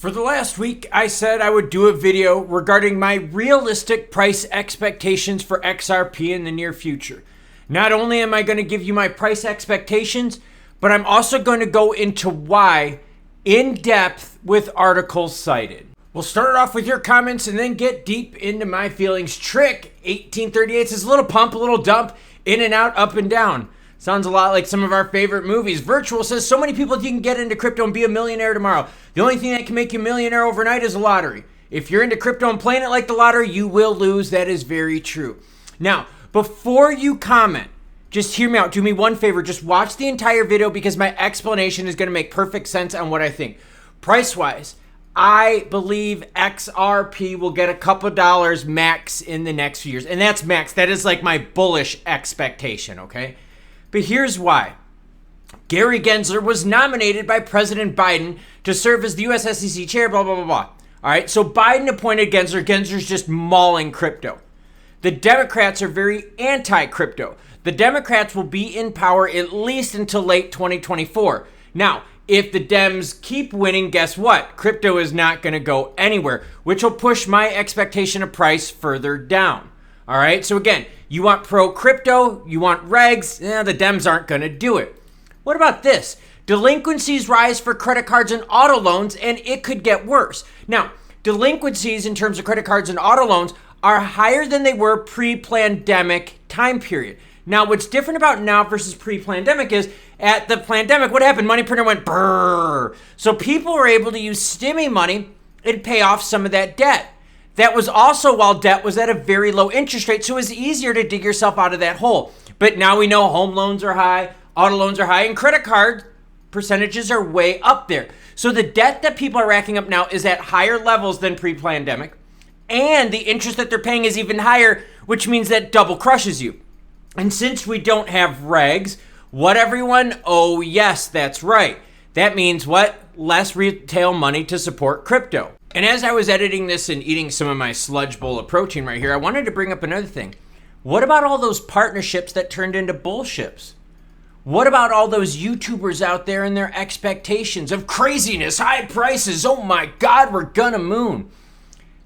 For the last week, I said I would do a video regarding my realistic price expectations for XRP in the near future. Not only am I going to give you my price expectations, but I'm also going to go into why in depth with articles cited. We'll start off with your comments and then get deep into my feelings. Trick 1838 says a little pump, a little dump, in and out, up and down. Sounds a lot like some of our favorite movies. Virtual says so many people think you can get into crypto and be a millionaire tomorrow. The only thing that can make you a millionaire overnight is a lottery. If you're into crypto and playing it like the lottery, you will lose. That is very true. Now, before you comment, just hear me out. Do me one favor. Just watch the entire video because my explanation is going to make perfect sense on what I think. Price-wise, I believe XRP will get a couple dollars max in the next few years. And that's max. That is like my bullish expectation, okay? But here's why. Gary Gensler was nominated by President Biden to serve as the US SEC chair, blah, blah, blah, blah. All right, so Biden appointed Gensler. Gensler's just mauling crypto. The Democrats are very anti-crypto. The Democrats will be in power at least until late 2024. Now, if the Dems keep winning, guess what? Crypto is not going to go anywhere, which will push my expectation of price further down. All right, so again, you want pro-crypto, you want regs, the Dems aren't going to do it. What about this? Delinquencies rise for credit cards and auto loans, and it could get worse. Now, delinquencies in terms of credit cards and auto loans are higher than they were pre-pandemic time period. Now, what's different about now versus pre-pandemic is at the pandemic, what happened? Money printer went brrr. So people were able to use stimmy money and pay off some of that debt. That was also while debt was at a very low interest rate, so it was easier to dig yourself out of that hole. But now we know home loans are high, auto loans are high, and credit card percentages are way up there. So the debt that people are racking up now is at higher levels than pre-pandemic, and the interest that they're paying is even higher, which means that double crushes you. And since we don't have regs, what everyone? Oh yes, that's right. That means what? Less retail money to support crypto. And as I was editing this and eating some of my sludge bowl of protein right here, I wanted to bring up another thing. What about all those partnerships that turned into bullships? What about all those YouTubers out there and their expectations of craziness, high prices? Oh my God, we're gonna moon.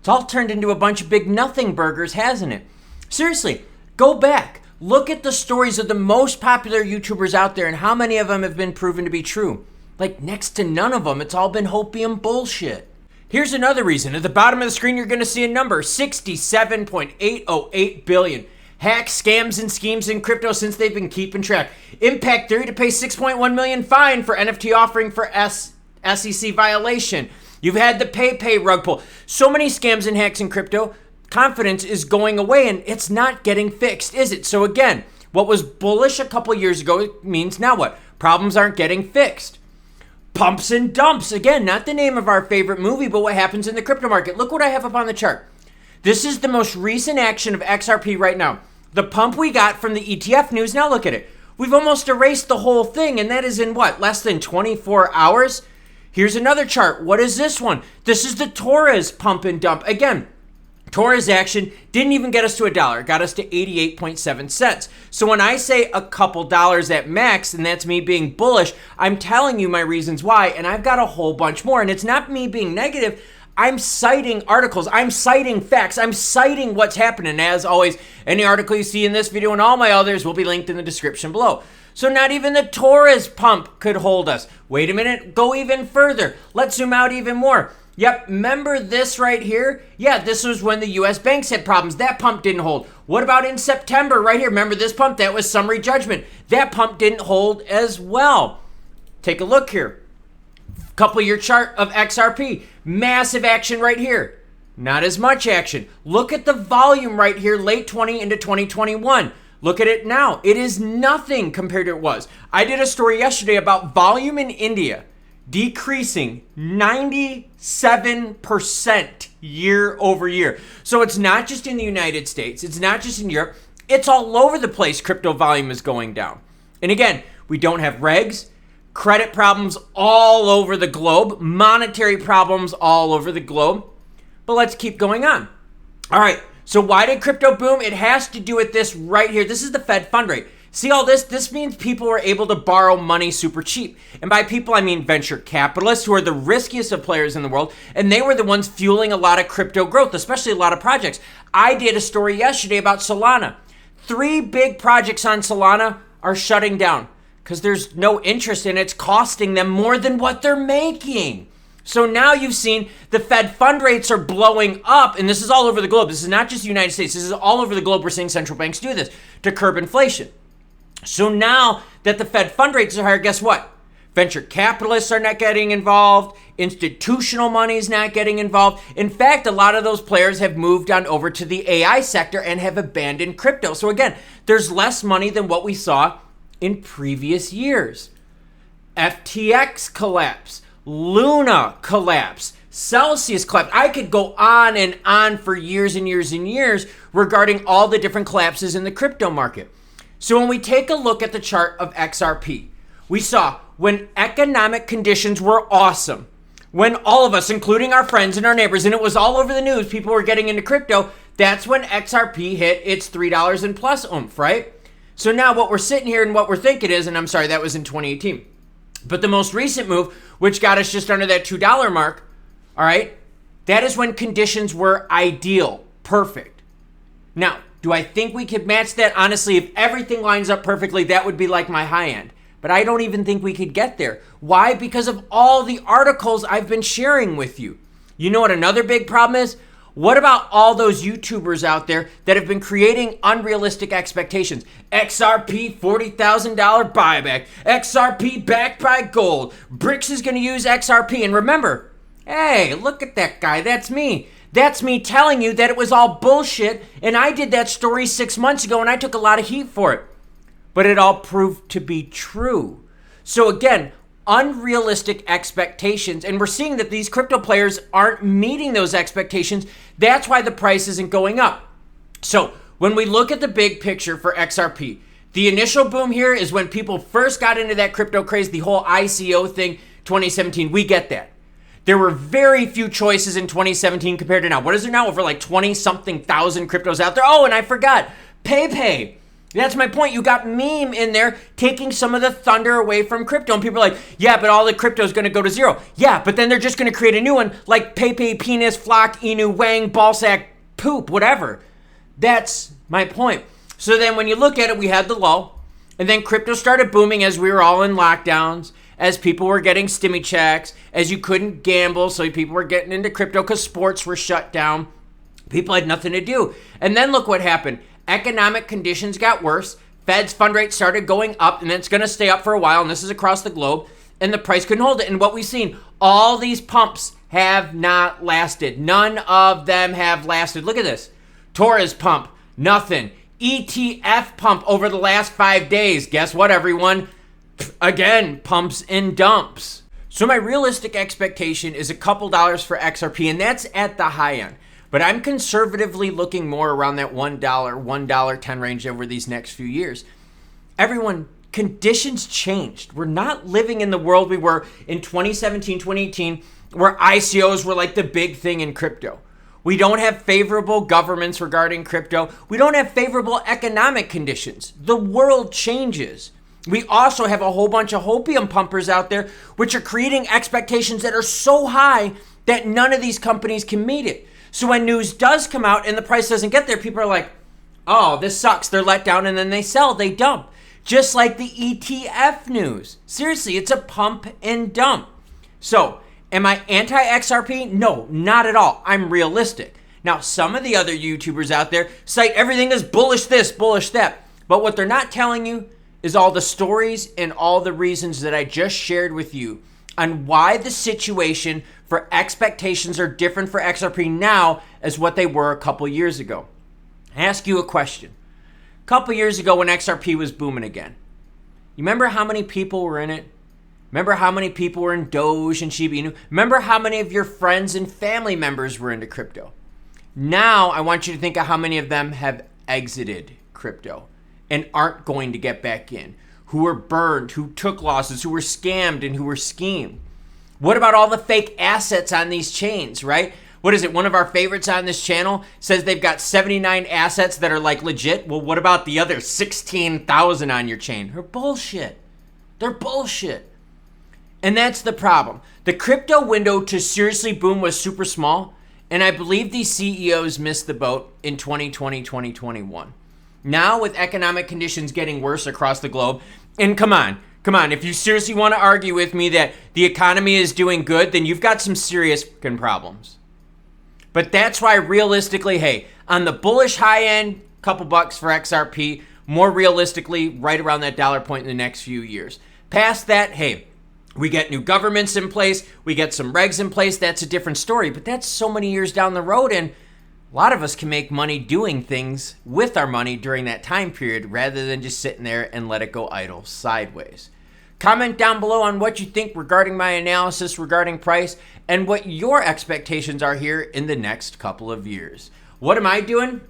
It's all turned into a bunch of big nothing burgers, hasn't it? Seriously, go back. Look at the stories of the most popular YouTubers out there and how many of them have been proven to be true. Like next to none of them. It's all been hopium bullshit. Here's another reason. At the bottom of the screen, you're going to see a number, 67.808 billion. Hacks, scams, and schemes in crypto since they've been keeping track. Impact Theory to pay 6.1 million fine for NFT offering for SEC violation. You've had the PEPE rug pull. So many scams and hacks in crypto. Confidence is going away and it's not getting fixed, is it? So again, what was bullish a couple years ago means now what? Problems aren't getting fixed. Pumps and dumps. Again, not the name of our favorite movie, but what happens in the crypto market. Look what I have up on the chart. This is the most recent action of XRP right now. The pump we got from the ETF news. Now look at it. We've almost erased the whole thing, and that is in what? Less than 24 hours? Here's another chart. What is this one? This is the Torres pump and dump. Again, Torres action didn't even get us to $1. It got us to 88.7 cents. So when I say a couple dollars at max, and that's me being bullish, I'm telling you my reasons why, and I've got a whole bunch more. And it's not me being negative. I'm citing articles. I'm citing facts. I'm citing what's happening. As always, any article you see in this video and all my others will be linked in the description below. So not even the Torres pump could hold us. Wait a minute. Go even further. Let's zoom out even more. Yep, remember this right here? Yeah, this was when the US banks had problems. That pump didn't hold. What about in September right here? Remember this pump? That was summary judgment. That pump didn't hold as well. Take a look here. Couple year chart of XRP. Massive action right here. Not as much action. Look at the volume right here, late 20 into 2021. Look at it now. It is nothing compared to what it was. I did a story yesterday about volume in India decreasing 97% year over year. So it's not just in the United States. It's not just in Europe. It's all over the place. Crypto volume is going down. And again, we don't have regs, credit problems all over the globe, monetary problems all over the globe. But let's keep going on. All right. So why did crypto boom? It has to do with this right here. This is the Fed fund rate. See all this? This means people were able to borrow money super cheap. And by people, I mean venture capitalists, who are the riskiest of players in the world. And they were the ones fueling a lot of crypto growth, especially a lot of projects. I did a story yesterday about Solana. 3 big projects on Solana are shutting down because there's no interest in it. It's costing them more than what they're making. So now you've seen the Fed fund rates are blowing up, and this is all over the globe. This is not just the United States. This is all over the globe. We're seeing central banks do this to curb inflation. So now that the Fed fund rates are higher, guess what? Venture capitalists are not getting involved. Institutional money is not getting involved. In fact, a lot of those players have moved on over to the AI sector and have abandoned crypto. So again, there's less money than what we saw in previous years. FTX collapse, Luna collapse, Celsius collapse. I could go on and on for years and years and years regarding all the different collapses in the crypto market. So when we take a look at the chart of XRP, we saw when economic conditions were awesome, when all of us, including our friends and our neighbors, and it was all over the news, people were getting into crypto, that's when XRP hit its $3 and plus oomph, right? So now what we're sitting here and what we're thinking is, and I'm sorry, that was in 2018. But the most recent move, which got us just under that $2 mark, all right, that is when conditions were ideal, perfect. Now, do I think we could match that? Honestly, if everything lines up perfectly, that would be like my high end. But I don't even think we could get there. Why? Because of all the articles I've been sharing with you. You know what another big problem is? What about all those YouTubers out there that have been creating unrealistic expectations? XRP $40,000 buyback. XRP backed by gold. BRICS is going to use XRP. And remember, hey, look at that guy. That's me. That's me telling you that it was all bullshit. And I did that story 6 months ago and I took a lot of heat for it. But it all proved to be true. So again, unrealistic expectations. And we're seeing that these crypto players aren't meeting those expectations. That's why the price isn't going up. So when we look at the big picture for XRP, the initial boom here is when people first got into that crypto craze, the whole ICO thing, 2017. We get that. There were very few choices in 2017 compared to now. What is there now? Over like 20-something thousand cryptos out there. Oh, and I forgot. PEPE. That's my point. You got meme in there taking some of the thunder away from crypto. And people are like, yeah, but all the crypto is going to go to zero. Yeah, but then they're just going to create a new one like PEPE, penis, flock, inu, wang, ballsack, poop, whatever. That's my point. So then when you look at it, we had the lull. And then crypto started booming as we were all in lockdowns, as people were getting stimmy checks, as you couldn't gamble. So people were getting into crypto because sports were shut down. People had nothing to do. And then look what happened. Economic conditions got worse. Fed's fund rate started going up, and it's going to stay up for a while, and this is across the globe, and the price couldn't hold it. And what we've seen, all these pumps have not lasted. None of them have lasted. Look at this. Torres pump, nothing. ETF pump over the last 5 days. Guess what, everyone? Again, pumps and dumps. So my realistic expectation is a couple dollars for XRP, and that's at the high end. But I'm conservatively looking more around that $1, $1.10 range over these next few years. Everyone, conditions changed. We're not living in the world we were in 2017, 2018, where ICOs were like the big thing in crypto. We don't have favorable governments regarding crypto. We don't have favorable economic conditions. The world changes. We also have a whole bunch of hopium pumpers out there, which are creating expectations that are so high that none of these companies can meet it. So when news does come out and the price doesn't get there, people are like, oh, this sucks. They're let down, and then they sell, they dump. Just like the ETF news. Seriously, it's a pump and dump. So am I anti-XRP? No, not at all. I'm realistic. Now, some of the other YouTubers out there cite everything as bullish this, bullish that. But what they're not telling you is all the stories and all the reasons that I just shared with you on why the situation for expectations are different for XRP now as what they were a couple years ago. I ask you a question. A couple years ago when XRP was booming again, you remember how many people were in it? Remember how many people were in Doge and Shiba Inu? Remember how many of your friends and family members were into crypto? Now I want you to think of how many of them have exited crypto and aren't going to get back in, who were burned, who took losses, who were scammed, and who were schemed. What about all the fake assets on these chains, right? What is it? One of our favorites on this channel says they've got 79 assets that are like legit. Well, what about the other 16,000 on your chain? They're bullshit. They're bullshit. And that's the problem. The crypto window to seriously boom was super small. And I believe these CEOs missed the boat in 2020, 2021. Now with economic conditions getting worse across the globe, and come on, if you seriously want to argue with me that the economy is doing good, then you've got some serious fucking problems. But that's why realistically, hey, on the bullish high end, couple bucks for XRP, more realistically, right around that dollar point in the next few years. Past that, hey, we get new governments in place, we get some regs in place, that's a different story, but that's so many years down the road, and a lot of us can make money doing things with our money during that time period rather than just sitting there and let it go idle sideways. Comment down below on what you think regarding my analysis regarding price and what your expectations are here in the next couple of years. What am I doing?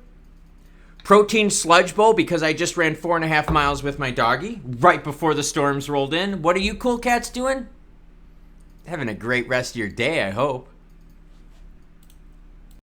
Protein sludge bowl because I just ran 4.5 miles with my doggy right before the storms rolled in. What are you cool cats doing? Having a great rest of your day, I hope.